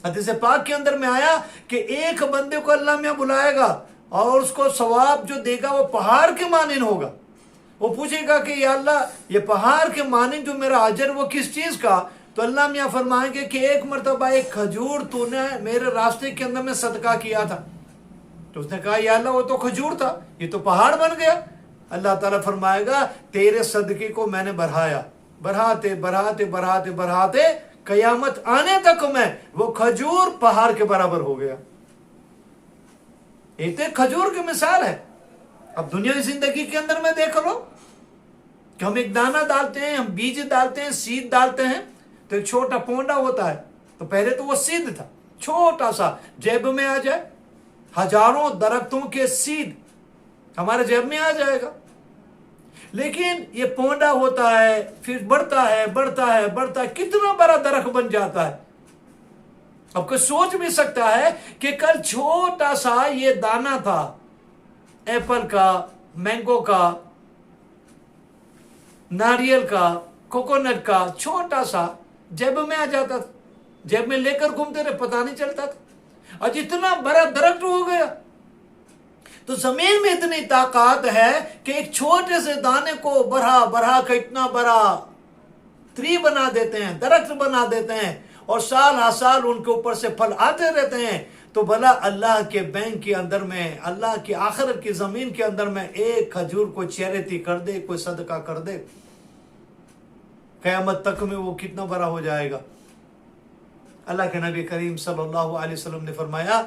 हदीस पाक के अंदर में आया कि एक बंदे को अल्लाह में बुलाएगा और उसको सवाब जो देगा वो पहाड़ के मानिन होगा। वो पूछेगा कि या अल्लाह, ये पहाड़ के मानिन जो मेरा अजर वो किस चीज का? तो अल्लाह मियाँ फरमाएंगे कि एक मरतबा एक खजूर तूने मेरे रास्ते के अंदर में सदका किया था। तो उसने कहा या अल्लाह वो तो खजूर था, ये तो पहाड़ बन गया। अल्लाह ताला फरमाएगा तेरे सदके को मैंने बढ़ाया, बढ़ाते बढ़ाते बढ़ाते बढ़ाते कयामत आने तक में वो खजूर पहाड़ के बराबर हो गया। ये तो खजूर की मिसाल है। अब दुनियावी जिंदगी के अंदर में देख लो कि हम एक दाना डालते हैं, हम बीज डालते हैं, सीड डालते हैं, तो एक छोटा पोंडा होता है। तो पहले तो वो सीड था, छोटा सा, जेब में आ जाए, हजारों दरख्तों के सीड हमारे जेब में आ जाएगा। लेकिन ये पोंडा होता है, फिर बढ़ता है बढ़ता है बढ़ता है, कितना बड़ा दरख्त बन जाता है। अब कोई सोच भी सकता है कि कल छोटा सा ये दाना था एप्पल का, मैंगो का, नारियल का, कोकोनट का, छोटा सा जेब में आ जाता था, जेब में लेकर घूमते रहे, पता नहीं चलता था। आज इतना बड़ा दरख्त हो गया। तो जमीन में इतनी ताकत है कि एक छोटे से दाने को बढ़ा बढ़ा कर इतना बड़ा ट्री बना देते हैं, दरख्त बना देते हैं, और साल हर साल उनके ऊपर से फल आते रहते हैं। तो भला अल्लाह के बैंक के अंदर में, अल्लाह की आखिरत की जमीन के अंदर में एक खजूर को चैरिटी कर दे, कोई सदका कर दे, क़यामत तक में वो कितना बड़ा हो जाएगा। अल्लाह के नबी करीम सल्लल्लाहु अलैहि वसल्लम ने फरमाया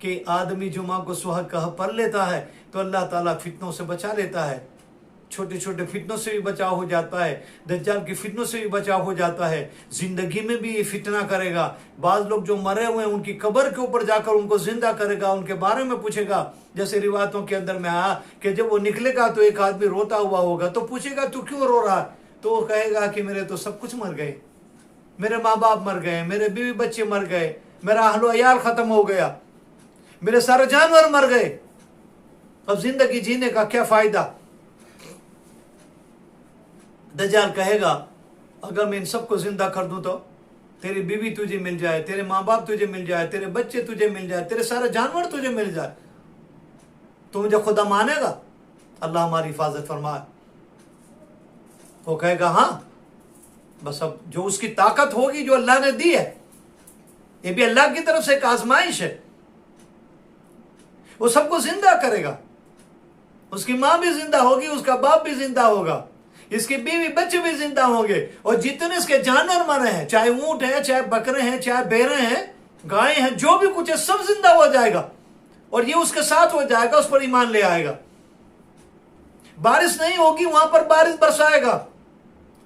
कि आदमी जुमा को सुबह कह पढ़ लेता है तो अल्लाह ताला फितनों से बचा लेता है। छोटे छोटे फितनों से भी बचाव हो जाता है, दज्जाल की फितनों से भी बचाव हो जाता है। जिंदगी में भी ये फितना करेगा। बाज लोग जो मरे हुए हैं उनकी कब्र के ऊपर जाकर उनको जिंदा करेगा, उनके बारे में पूछेगा। जैसे रिवायतों के अंदर में आया कि जब वो निकलेगा तो एक आदमी रोता हुआ होगा, तो पूछेगा तू क्यों रो रहा है? तो वो कहेगा कि मेरे तो सब कुछ मर गए, मेरे माँ बाप मर गए, मेरे बीवी बच्चे मर गए, मेरा अहलो अयाल खत्म हो गया, मेरे सारे जानवर मर गए, अब जिंदगी जीने का क्या फायदा? दज्जाल कहेगा अगर मैं इन सबको जिंदा कर दूं तो तेरी बीवी तुझे मिल जाए, तेरे माँ बाप तुझे मिल जाए, तेरे बच्चे तुझे मिल जाए, तेरे सारे जानवर तुझे मिल जाए, तो मुझे खुदा मानेगा? अल्लाह हमारी हिफाजत फरमाए। वो कहेगा हाँ, बस अब जो उसकी ताकत होगी जो अल्लाह ने दी है, ये भी अल्लाह की तरफ से एक आजमाइश है, वो सबको जिंदा करेगा। उसकी माँ भी जिंदा होगी, उसका बाप भी जिंदा होगा, इसके बीवी बच्चे भी जिंदा होंगे, और जितने इसके जानवर मरे हैं, चाहे ऊंट है, चाहे बकरे हैं, चाहे भेड़ें हैं, गायें हैं, जो भी कुछ है सब जिंदा हो जाएगा, और ये उसके साथ हो जाएगा, उस पर ईमान ले आएगा। बारिश नहीं होगी वहां पर बारिश बरसाएगा,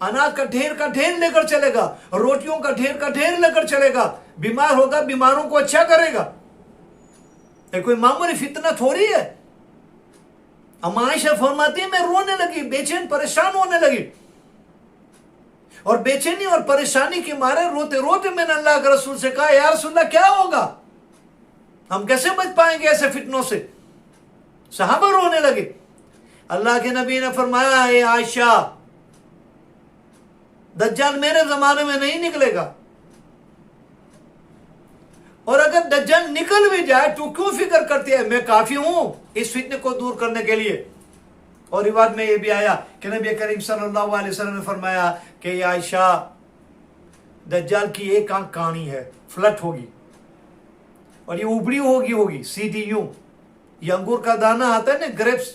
अनाज का ढेर लेकर चलेगा, रोटियों का ढेर लेकर चलेगा, बीमार होगा बीमारों को अच्छा करेगा। ये कोई मामूली फितना थोड़ी है। आयशा फरमाती है मैं रोने लगी, बेचैन परेशान होने लगी, और बेचैनी और परेशानी के मारे रोते रोते मैंने अल्लाह के रसूल से कहा या रसूलल्लाह क्या होगा, हम कैसे बच पाएंगे ऐसे फितनों से? सहाबा रोने लगे। अल्लाह के नबी ने फरमाया ए आयशा, दज्जाल मेरे जमाने में नहीं निकलेगा, और अगर दज्जाल निकल भी जाए तो क्यों फिक्र करती है, मैं काफी हूं इस फितने को दूर करने के लिए। और रिवाज में यह भी आया कि नबी करीम सल्लल्लाहु अलैहि वसल्लम ने फरमाया कि आयशा, दज्जाल की एक आंख कानी है, फ्लट होगी, और ये उबड़ी होगी सीधी यूं। ये अंगूर का दाना आता है ना, ग्रेप्स,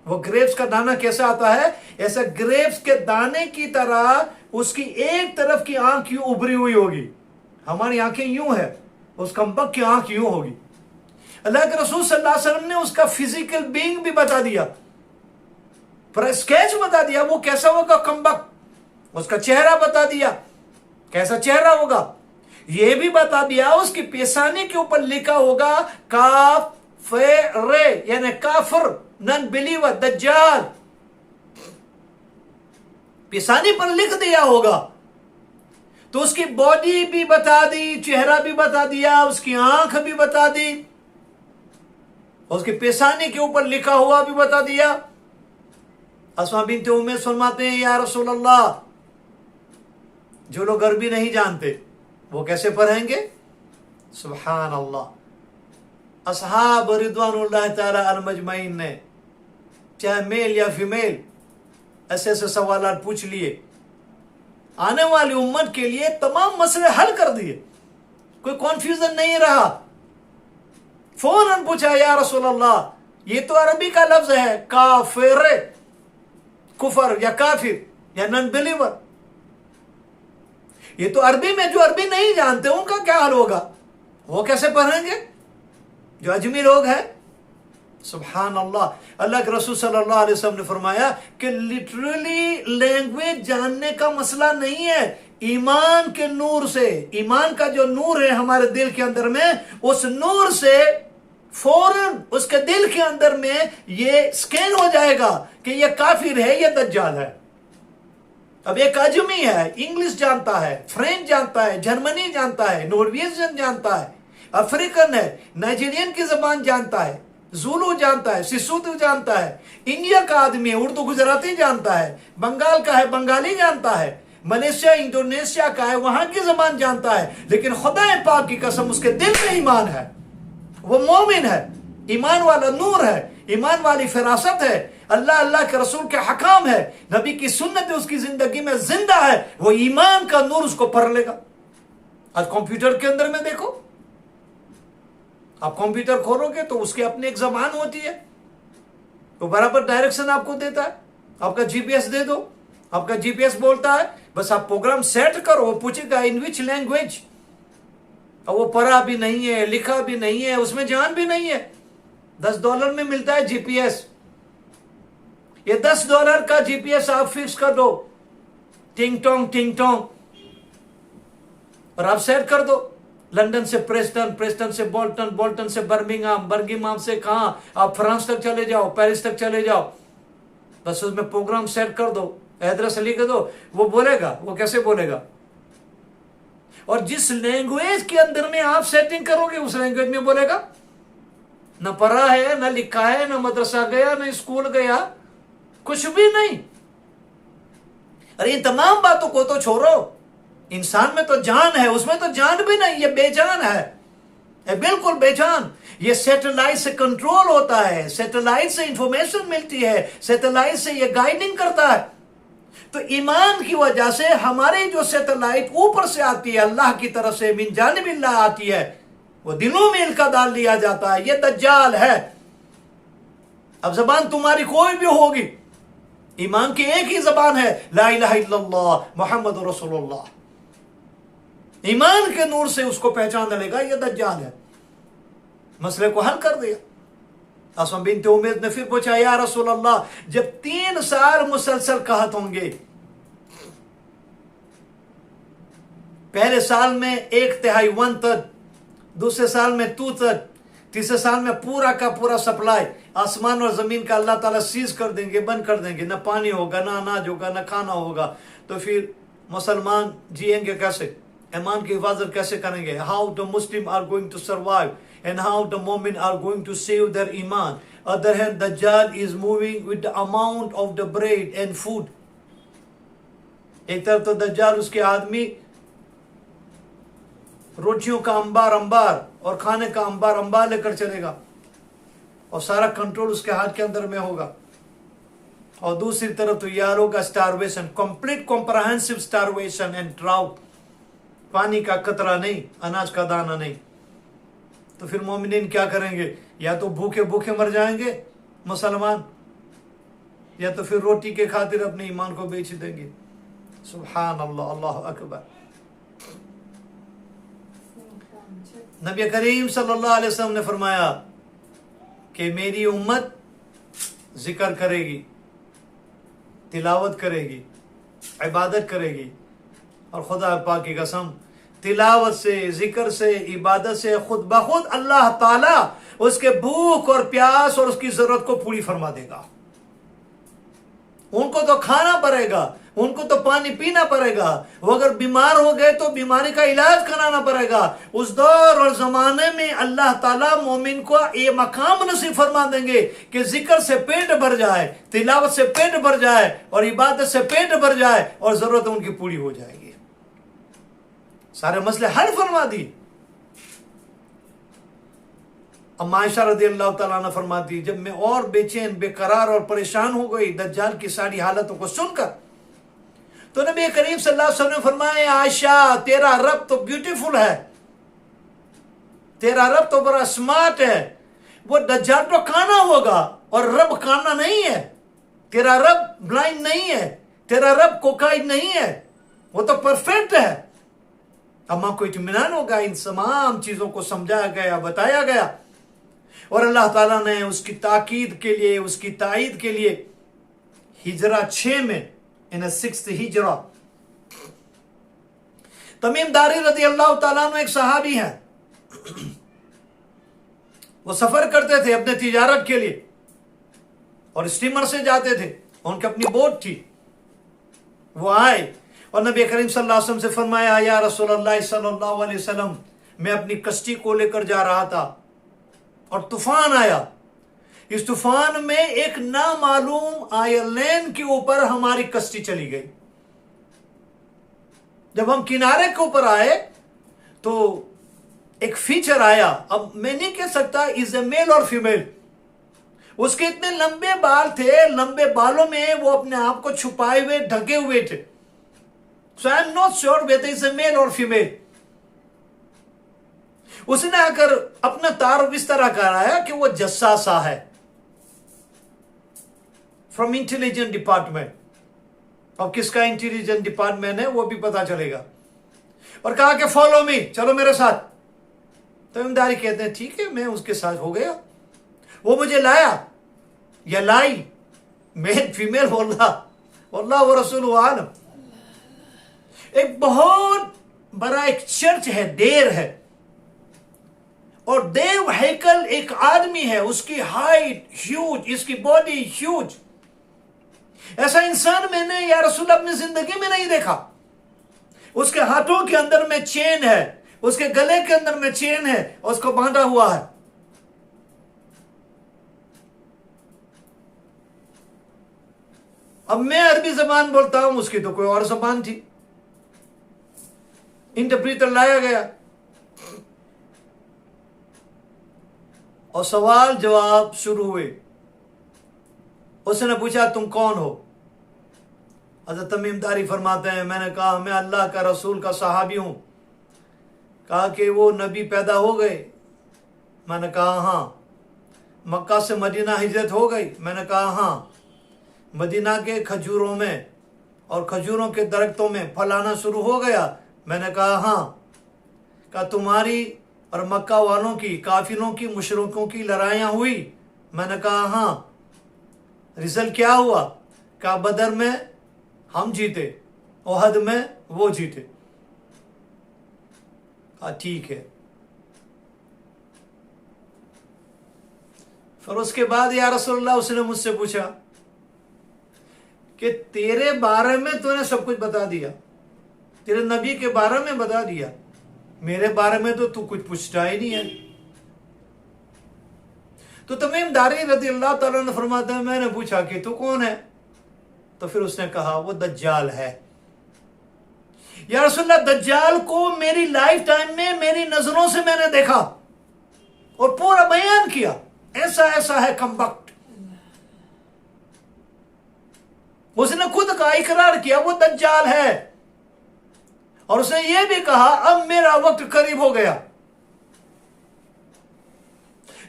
वो ग्रेप्स का दाना कैसा आता है, ऐसा ग्रेप्स के दाने की तरह उसकी एक तरफ की आंख यूं उभरी हुई होगी। हमारी आंखें यूं है, उस कमबख्त की आंख यूं होगी। अल्लाह के रसूल सल्लल्लाहु अलैहि वसल्लम ने उसका फिजिकल बीइंग भी बता दिया, पर स्केच बता दिया वो कैसा होगा कमबख्त, उसका चेहरा बता दिया कैसा चेहरा होगा, यह भी बता दिया उसकी पेशानी के ऊपर लिखा होगा काफिर, यानी काफिर, नॉन बिलीवर, दज्जाल, पेशानी पर लिख दिया होगा। तो उसकी बॉडी भी बता दी, चेहरा भी बता दिया, उसकी आंख भी बता दी, उसके पेशानी के ऊपर लिखा हुआ भी बता दिया। अस्मा बिन्त उमैस फरमाते हैं, या रसूल अल्लाह, जो लोग अरबी नहीं जानते वो कैसे पढ़ेंगे? सुभान अल्लाह। असहाब रिदवानुल्लाह ताला अल मजमईन ने, चाहे मेल या फीमेल, ऐसे ऐसे सवालात पूछ लिए, आने वाली उम्मत के लिए तमाम मसले हल कर दिए, कोई कॉन्फ्यूजन नहीं रहा। फौरन पूछा, या रसूल अल्लाह, ये तो अरबी का लफ्ज है, काफिर, कुफर या काफिर या नॉन बिलीवर, ये तो अरबी में, जो अरबी नहीं जानते उनका क्या हाल होगा? वो कैसे पढ़ेंगे जो अजमी लोग हैं? सुभान अल्लाह। अल्लाह के रसूल सल्लल्लाहु अलैहि वसल्लम ने फरमाया कि लिटरली लैंग्वेज जानने का मसला नहीं है, ईमान के नूर से, ईमान का जो नूर है हमारे दिल के अंदर में, उस नूर से फौरन उसके दिल के अंदर में ये स्कैन हो जाएगा कि ये काफिर है, ये दज्जाल है। अब एक अजमी है, इंग्लिश जानता है, फ्रेंच जानता है, जर्मनी जानता है, नॉर्वेजियन जानता है, अफ्रीकन है, नाइजीरियन की जबान जानता है, जुलू जानता है, सिसुतु जानता है, इंडिया का आदमी है, उर्दू गुजराती जानता है, बंगाल का है, बंगाली जानता है, मलेशिया इंडोनेशिया का है, वहां की जबान जानता है, लेकिन खुदा पाक की कसम उसके दिल में ईमान है, वो मोमिन है, ईमान वाला नूर है, ईमान वाली फिरासत है, अल्लाह अल्लाह के रसूल के हकाम है, नबी की सुन्नत उसकी जिंदगी में जिंदा है, वो ईमान का नूर उसको पढ़ लेगा। आज कंप्यूटर के अंदर में देखो, आप कंप्यूटर खोलोगे तो उसकी अपनी एक जबान होती है, तो बराबर डायरेक्शन आपको देता है। आपका जीपीएस दे दो, आपका जीपीएस बोलता है, बस आप प्रोग्राम सेट करो, वो पूछेगा इन विच लैंग्वेज, और वो पढ़ा भी नहीं है, लिखा भी नहीं है, उसमें जान भी नहीं है। $10 में मिलता है जीपीएस, ये $10 का जीपीएस आप फिक्स कर दो, टिंग टोंग, और आप सेट कर दो, लंदन से प्रेस्टन, प्रेस्टन से बोल्टन, बोल्टन से बर्मिंघम, बर्मिंघम से कहां आप फ्रांस तक चले जाओ, पेरिस तक चले जाओ, बस उसमें प्रोग्राम सेट कर दो, एड्रेस लिख दो, वो बोलेगा। वो कैसे बोलेगा? और जिस लैंग्वेज के अंदर में आप सेटिंग करोगे उस लैंग्वेज में बोलेगा। न पढ़ा है, न लिखा है, न मदरसा गया, न स्कूल गया, कुछ भी नहीं। अरे इन तमाम बातों को तो छोड़ो, इंसान में तो जान है, उसमें तो जान भी नहीं, ये बेजान है, बिल्कुल बेजान। ये सैटेलाइट से कंट्रोल होता है, सैटेलाइट से इंफॉर्मेशन मिलती है, सैटेलाइट से ये गाइडिंग करता है। तो ईमान की वजह से हमारे जो सैटेलाइट ऊपर से आती है, अल्लाह की तरफ से मिन जानिबिल्लाह आती है, वो दिलों में इनका डाल दिया जाता है, ये दज्जाल है। अब जबान तुम्हारी कोई भी होगी, ईमान की एक ही जबान है, ला इलाहा इल्लल्लाह मुहम्मद रसूलुल्लाह। ईमान के नूर से उसको पहचान लेगा, ये दज्जाल है। मसले को हल कर दिया। अस्मा बिन्त उमैस ने फिर पूछा, या रसूल अल्लाह, जब 3 साल मुसलसल कहत होंगे, पहले साल में 1/3 1/3, दूसरे साल में 2/3, तीसरे साल में पूरा का पूरा सप्लाई आसमान और जमीन का अल्लाह ताला सीज कर देंगे, बंद कर देंगे, ना पानी होगा, ना अनाज होगा, ना खाना होगा, तो फिर मुसलमान जिएंगे कैसे? ईमान की हिफाजत कैसे करेंगे? How the Muslim are going to survive and how the mu'min are going to save their iman. Other hand, Dajjal is moving with the amount of the bread and food. एक तरफ तो दज्जाल उसके आदमी रोटियों का अंबार और खाने का अंबार लेकर चलेगा, और सारा कंट्रोल उसके हाथ के अंदर में होगा। और दूसरी तरफ तो यारों का starvation, complete comprehensive starvation and drought, पानी का कतरा नहीं, अनाज का दाना नहीं। तो फिर मोमिनीन क्या करेंगे? या तो भूखे भूखे मर जाएंगे मुसलमान, या तो फिर रोटी के खातिर अपने ईमान को बेच देंगे। सुभान अल्लाह, अल्लाह अकबर। नबी करीम सल्लल्लाहु अलैहि वसल्लम ने फरमाया कि मेरी उम्मत जिक्र करेगी, तिलावत करेगी, इबादत करेगी, और खुदा पाक की कसम, तिलावत से, जिक्र से, इबादत से खुद ब खुद अल्लाह ताला उसके भूख और प्यास और उसकी जरूरत को पूरी फरमा देगा। उनको तो खाना पड़ेगा, उनको तो पानी पीना पड़ेगा, वो अगर बीमार हो गए तो बीमारी का इलाज कराना पड़ेगा। उस दौर और जमाने में अल्लाह ताला मोमिन को ये मकाम नसीब फरमा देंगे कि जिक्र से पेट भर जाए, तिलावत से पेट भर जाए और इबादत से पेट भर जाए और जरूरत उनकी पूरी हो जाएगी। सारे मसले हल फरमा दी। अब आयशा रज़ियल्लाहु ताला अन्हा फरमाती, जब मैं और बेचैन बेकरार और परेशान हो गई दज्जाल की सारी हालतों को सुनकर, तो नबी करीम सल्लल्लाहु अलैहि वसल्लम फरमाए, आयशा तेरा रब तो ब्यूटीफुल है, तेरा रब तो बड़ा स्मार्ट है, वो दज्जाल तो काना होगा और रब काना नहीं है। तेरा रब ब्लाइंड नहीं है, तेरा रब कोकाइड नहीं है, वो तो परफेक्ट है। अम्मा को इत्मीनान होगा। इन तमाम चीजों को समझाया गया, बताया गया और अल्लाह ताला ने उसकी ताकीद के लिए, उसकी ताईद के लिए हिजरा 6 में, इन 6th हिजरा, तमीम दारी रज़ियल्लाहु ताला अन्हु एक सहाबी है। वो सफर करते थे अपने तिजारत के लिए और स्टीमर से जाते थे, उनकी अपनी बोट थी। वो आए और नबी करीम सल्लल्लाहु अलैहि वसल्लम से फरमाया, या रसूलल्लाह सल्लल्लाहु अलैहि वसल्लम, मैं अपनी कश्ती को लेकर जा रहा था और तूफान आया। इस तूफान में एक नामालूम आयरलैंड के ऊपर हमारी कश्ती चली गई। जब हम किनारे के ऊपर आए तो एक फीचर आया, अब मैं नहीं कह सकता इज ए मेल और फीमेल, उसके इतने लंबे बाल थे, लंबे बालों में वो अपने आप को छुपाए हुए ढके हुए थे। So I am not sure whether is a male और फीमेल। उसने आकर अपना तारुफ इस तरह कराया कि वो जस्सासा है, फ्रॉम इंटेलिजेंट डिपार्टमेंट। अब किसका इंटेलिजेंट डिपार्टमेंट है वो भी पता चलेगा। और कहा कि फॉलो मी, चलो मेरे साथ। तो इमदारी कहते हैं ठीक है, मैं उसके साथ हो गया। वो मुझे लाया या लाई, मेल फीमेल वल्लाह व रसूलुहु आलम। एक बहुत बड़ा एक चर्च है, देर है, और देव हैकल एक आदमी है, उसकी हाइट ह्यूज, इसकी बॉडी ह्यूज। ऐसा इंसान मैंने या रसूल अपनी जिंदगी में नहीं देखा। उसके हाथों के अंदर में चेन है, उसके गले के अंदर में चेन है और उसको बांधा हुआ है। अब मैं अरबी जबान बोलता हूं, उसकी तो कोई और जबान थी। इंटरप्रीटर लाया गया और सवाल जवाब शुरू हुए। उसने पूछा तुम कौन हो? हज़रत तमीम दारी फरमाते हैं, मैंने कहा मैं अल्लाह का रसूल का सहाबी हूं। कहा कि वो नबी पैदा हो गए? मैंने कहा हाँ। मक्का से मदीना हिजरत हो गई? मैंने कहा हाँ। मदीना के खजूरों में और खजूरों के दरख्तों में फल आना शुरू हो गया? मैंने कहा हाँ। कहा तुम्हारी और मक्का वालों की, काफिरों की, मुशरिकों की लड़ाइयाँ हुई? मैंने कहा हाँ। रिजल्ट क्या हुआ? कहा बदर में हम जीते, ओहद में वो जीते। कहा ठीक है। फिर उसके बाद या रसूलल्लाह उसने मुझसे पूछा कि तेरे बारे में तूने सब कुछ बता दिया, तेरे नबी के बारे में बता दिया, मेरे बारे में तो तू कुछ पूछता ही नहीं है। तो तमीम दारी रज़ियल्लाहु ताला अन्हु फरमाते हैं, मैंने पूछा कि तू कौन है? तो फिर उसने कहा वो दज्जाल है। या रसूलल्लाह, दज्जाल को मेरी लाइफ टाइम में मेरी नजरों से मैंने देखा और पूरा बयान किया, ऐसा ऐसा है कमबख्त। उसने खुद का इकरार किया वो दज्जाल है और उसने ये भी कहा अब मेरा वक्त करीब हो गया।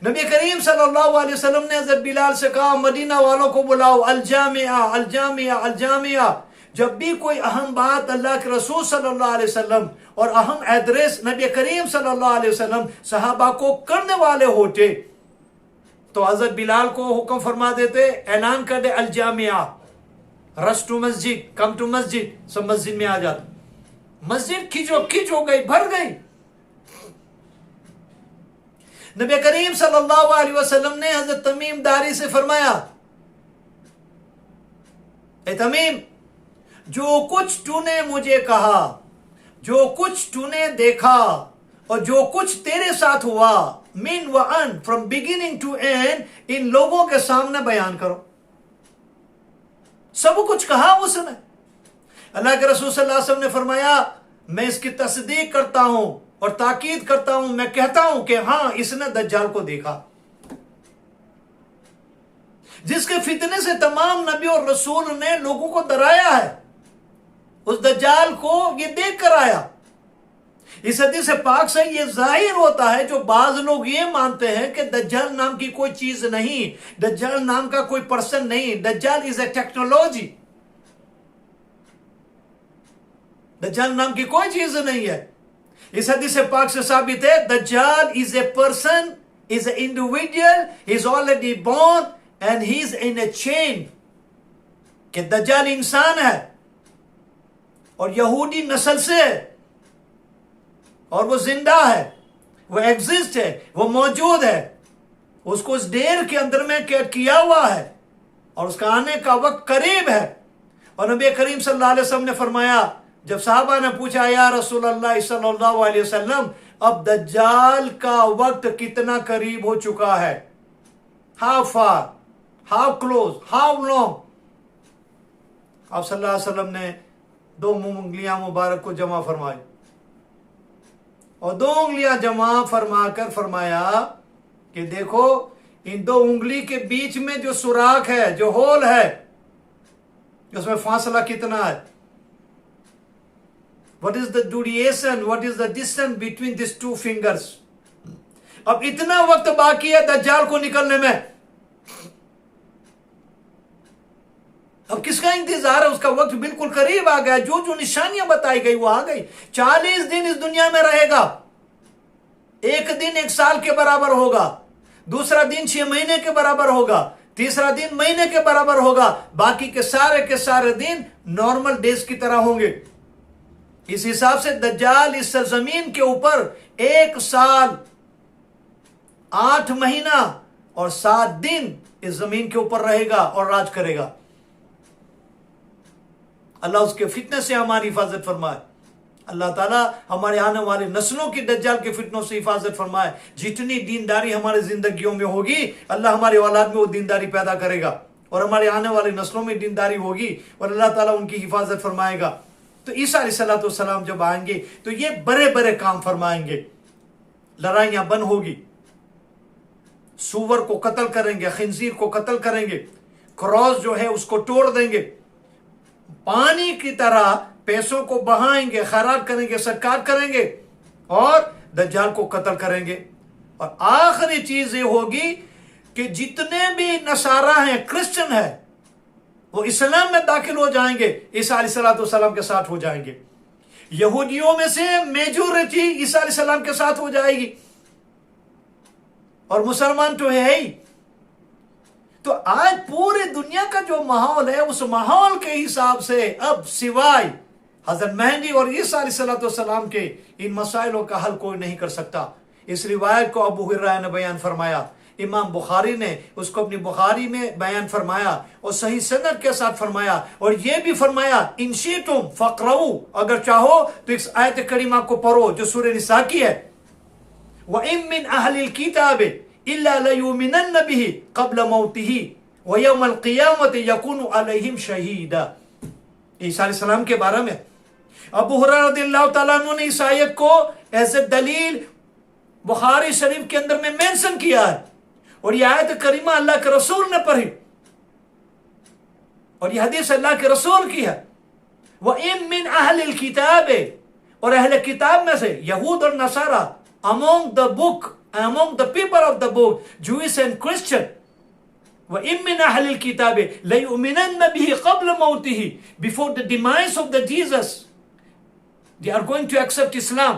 नबी करीम सल्लल्लाहु अलैहि वसल्लम ने हज़रत बिलाल से कहा मदीना वालों को बुलाओ, अल-जामिया अल-जामिया अल-जामिया। जब भी कोई अहम बात अल्लाह के रसूल सल्लल्लाहु अलैहि वसल्लम और अहम एड्रेस नबी करीम सल्लल्लाहु अलैहि वसल्लम सहाबा को करने वाले होते तो हज़रत बिलाल को हुक्म फरमा देते, ऐलान कर दे अल-जामिया, रश टू मस्जिद, कम टू मस्जिद। सब मस्जिद में आ जाते। मस्जिद खिंचो खिंच हो गई, भर गई। नबी करीम सल्लल्लाहु अलैहि वसल्लम ने हज़रत तमीम दारी से फरमाया ए तमीम, जो कुछ तूने मुझे कहा, जो कुछ तूने देखा और जो कुछ तेरे साथ हुआ, मिन व अन, फ्रॉम बिगिनिंग टू एंड, इन लोगों के सामने बयान करो। सब कुछ कहा उसने। अल्लाह के रसूल सल्लल्लाहु अलैहि वसल्लम ने फरमाया, मैं इसकी तस्दीक करता हूं और ताकीद करता हूं, मैं कहता हूं कि हां, इसने दज्जाल को देखा, जिसके फितने से तमाम नबी और रसूल ने लोगों को डराया है। उस दज्जाल को ये देख कर आया। इस हदीस पाक से ये जाहिर होता है, जो बाज लोग ये मानते हैं कि दज्जाल नाम की कोई चीज नहीं, दज्जाल नाम का कोई पर्सन नहीं, दज्जाल इज ए टेक्नोलॉजी, दज्जाल नाम की कोई चीज नहीं है। इस हदीस पाक से साबित है दज्जाल is a person, is a individual, is already born and he is in a chain, कि दज्जाल इंसान है और यहूदी नस्ल से है और वो जिंदा है, वो एग्जिस्ट है, वो मौजूद है, उसको उस डेर के अंदर में कैद किया हुआ है और उसका आने का वक्त करीब है। और नबी करीम सल्लल्लाहु अलैहि वसल्लम ने फरमाया, जब साहबा ने पूछा, या रसूल अल्लाह सल्लल्लाहु अलैहि वसल्लम, अब दज्जाल का वक्त कितना करीब हो चुका है, how far, how close, how long? आप सल्लल्लाहु अलैहि वसल्लम ने दो उंगलियां मुबारक को जमा फरमाई और दो उंगलियां जमा फरमाकर फरमाया कि देखो, इन दो उंगली के बीच में जो सुराख है, जो होल है, उसमें फासला कितना है? What is the duration? What is the distance between these two fingers? अब इतना वक्त बाकी है दज्जाल को निकलने में। अब किसका इंतजार है? उसका वक्त बिल्कुल करीब आ गया। जो जो निशानियां बताई गई वो आ गई। 40 दिन इस दुनिया में रहेगा। एक दिन 1 साल के बराबर होगा, दूसरा दिन 6 महीने के बराबर होगा, तीसरा दिन महीने के बराबर होगा, बाकी के सारे दिन नॉर्मल डेज की तरह होंगे। इस हिसाब से दज्जाल इस सरजमीन के ऊपर 1 साल 8 महीना और 7 दिन इस जमीन के ऊपर रहेगा और राज करेगा। अल्लाह उसके फितने से हमारी हिफाजत फरमाए। अल्लाह ताला हमारे आने वाले नस्लों की दज्जाल के फितनों से हिफाजत फरमाए। जितनी दीनदारी हमारे जिंदगियों में होगी, अल्लाह हमारे औलाद में वो दीनदारी पैदा करेगा और हमारे आने वाले नस्लों में दीनदारी होगी और अल्लाह ताला उनकी हिफाजत फरमाएगा। तो ईसा अलैहिस्सलाम जब आएंगे तो ये बड़े बड़े काम फरमाएंगे। लड़ाइयां बंद होगी, सूवर को कत्ल करेंगे, खिंजीर को कत्ल करेंगे, क्रॉस जो है उसको तोड़ देंगे, पानी की तरह पैसों को बहाएंगे, खैरात करेंगे, सदकात करेंगे और दज्जाल को कत्ल करेंगे। और आखिरी चीज ये होगी कि जितने भी नसारा हैं, क्रिश्चियन है, वो इस्लाम में दाखिल हो जाएंगे, ईसा अलैहिस्सलाम के साथ हो जाएंगे। यहूदियों में से मेजॉरिटी ईसा अलैहिस्सलाम के साथ हो जाएगी और मुसलमान तो है ही। तो आज पूरी दुनिया का जो माहौल है, उस माहौल के हिसाब से अब सिवाय हजरत मेहदी और ईसा अलैहिस्सलाम के इन मसाइलों का हल कोई नहीं कर सकता। इस रिवायत को अबू हुरैरा ने बयान फरमाया, इमाम बुखारी ने उसको अपनी बुखारी में बयान फरमाया और सही सनद के साथ फरमाया। और यह भी फरमाया, इंशीतुम फक़रऊ, अगर चाहो तो इस आयत करीमा को पढ़ो जो सूरह निसा की है, व इम मिन अहलिल किताब इल्ला लयुमिनन्न बिही क़ब्ल मौतिही व यौमल क़ियामति यकुनु अलैहिम शहीदा। ईसा अलैहिस्सलाम के बारे में अबू हुरैरा रज़ियल्लाहु तआला अन्हु ने इस आयत को एज ए दलील बुखारी शरीफ के अंदर में मेंशन किया है और यह आयत करीमा अल्लाह के रसूल ने पढ़ी और यह हदीस अल्लाह के रसूल की है। व इम मिन अहलिल किताब, और अहले किताब में से यहूद और नसारा, among the book, among the people of the book, Jewish and Christian, व इम मिन अहलिल किताब लयुमिनन्न बिही क़ब्ल मौतिही, before the demise of the Jesus they are going to accept Islam.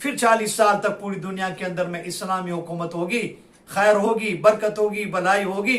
फिर 40 साल तक पूरी दुनिया के अंदर में इस्लामी हुकूमत होगी, खैर होगी, बरकत होगी, भलाई होगी।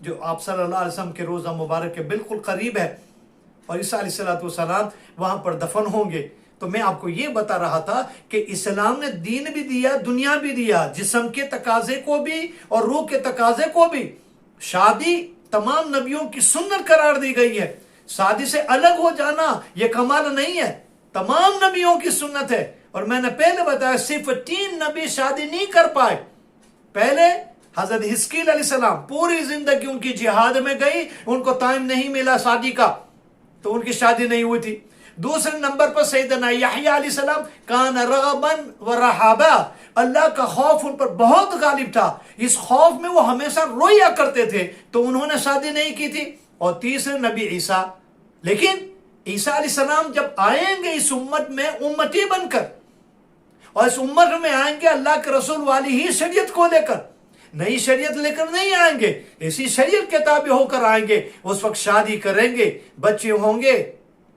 जो आप सल्लल्लाहु अलैहि वसल्लम के रोज़ा मुबारक के बिल्कुल करीब है और ईसा अलैहिस्सलाम वहाँ पर दफन होंगे। तो मैं आपको ये बता रहा था कि इस्लाम ने दीन भी दिया, दुनिया भी दिया, जिस्म के तकाजे को भी और रूह के तकाजे को भी। शादी तमाम नबियों की सुन्नत करार दी गई है। शादी से अलग हो जाना यह कमाल नहीं है, तमाम नबियों की सुन्नत है। और मैंने पहले बताया सिर्फ 3 नबी शादी नहीं कर पाए। पहले हजरत हिस्कील अलैहिस्सलाम पूरी जिंदगी उनकी जिहाद में गई, उनको टाइम नहीं मिला शादी का, तो उनकी शादी नहीं हुई थी। दूसरे नंबर पर सैयदना यहया अलैहिस्सलाम कान रगबन व रहाबा, अल्लाह का खौफ उन पर बहुत गालिब था, इस खौफ में वो हमेशा रोया करते थे, तो उन्होंने शादी नहीं की थी। और तीसरे नबी ईसा, लेकिन ईसा अलैहिस्सलाम जब आएंगे इस उम्मत में उम्मती बनकर, और इस उम्मत में आएंगे अल्लाह के रसूल वाली ही शरीयत को लेकर, नई शरीयत लेकर नहीं आएंगे, इसी शरीयत के ताबे होकर आएंगे। उस वक्त शादी करेंगे, बच्चे होंगे,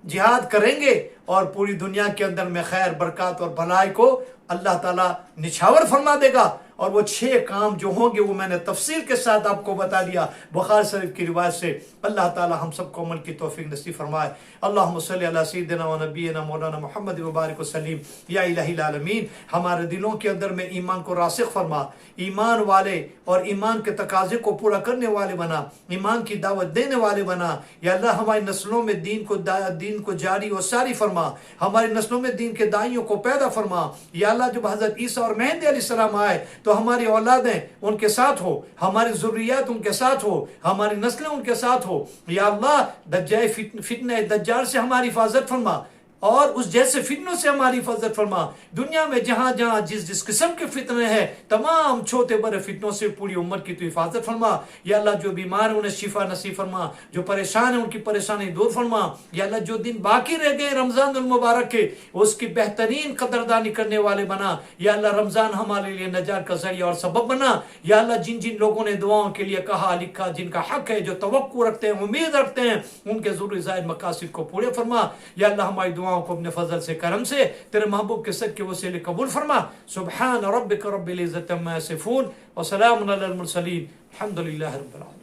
जिहाद करेंगे, और पूरी दुनिया के अंदर में खैर बरकत और भलाई को अल्लाह ताला निछावर फरमा देगा। और वो 6 काम जो होंगे वो मैंने तफसील के साथ आपको बता दिया बुखारी शरीफ की रिवायत से। अल्लाह ताला हम सबको अमल की तौफीक नसीब फरमाए। अल्लाहुम्मा सल्ली अला सय्यिदिना व नबिय्यिना मौलाना मुहम्मद व बारिक वसल्लिम। या इलाहिल आलमीन, हमारे दिलों के अंदर में ईमान को रासिख फरमा, ईमान वाले और ईमान के तकाजे को पूरा करने वाले बना, ईमान की दावत देने वाले बना। या अल्लाह हमारी नस्लों में दीन को जारी और सारी फरमा, हमारी नस्लों में दीन के दाइयों को पैदा फरमा। या अल्लाह जब हजरत ईसा और मेहदी अलैहिस्सलाम आए तो हमारी औलादें उनके साथ हो, हमारी ज़ुर्रियत उनके साथ हो, हमारी नस्लें उनके साथ हो। या अल्लाह दज्जाल फितने दज्जाल से हमारी हिफाजत फरमा, और उस जैसे फितनों से हमारी हिफाजत फरमा। दुनिया में जहां जहां जिस किस्म के फितने हैं, तमाम छोटे बड़े फितनों से पूरी उम्मत की तो हिफाजत फरमा। या अल्लाह जो बीमार है उन्हें शिफा नसीब फरमा, जो परेशान है उनकी परेशानी दूर फरमा। या अल्लाह जो दिन बाकी रह गए रमजान मुबारक के, उसकी बेहतरीन कदरदानी करने वाले बना। या अल्लाह रमजान हमारे लिए नजात का जरिया और सबब बना। या अल्लाह जिन जिन लोगों ने दुआओं के लिए कहा लिखा, जिनका हक है, जो तवक्कुल रखते हैं, उम्मीद रखते हैं, उनके ज़रूरी ज़ायद मकासिद को पूरे फरमा। या अल्लाह हमारी दुआओं को अपने फजल से, करम से, तेरे महबूब के सद के वसीले कबूल फरमा। सुब्हान रब्बिक रब्बिल इज्जति अम्मा यसिफून व सलामुन अलल मुरसलीन, अल्हम्दुलिल्लाहि रब्बिल आलमीन।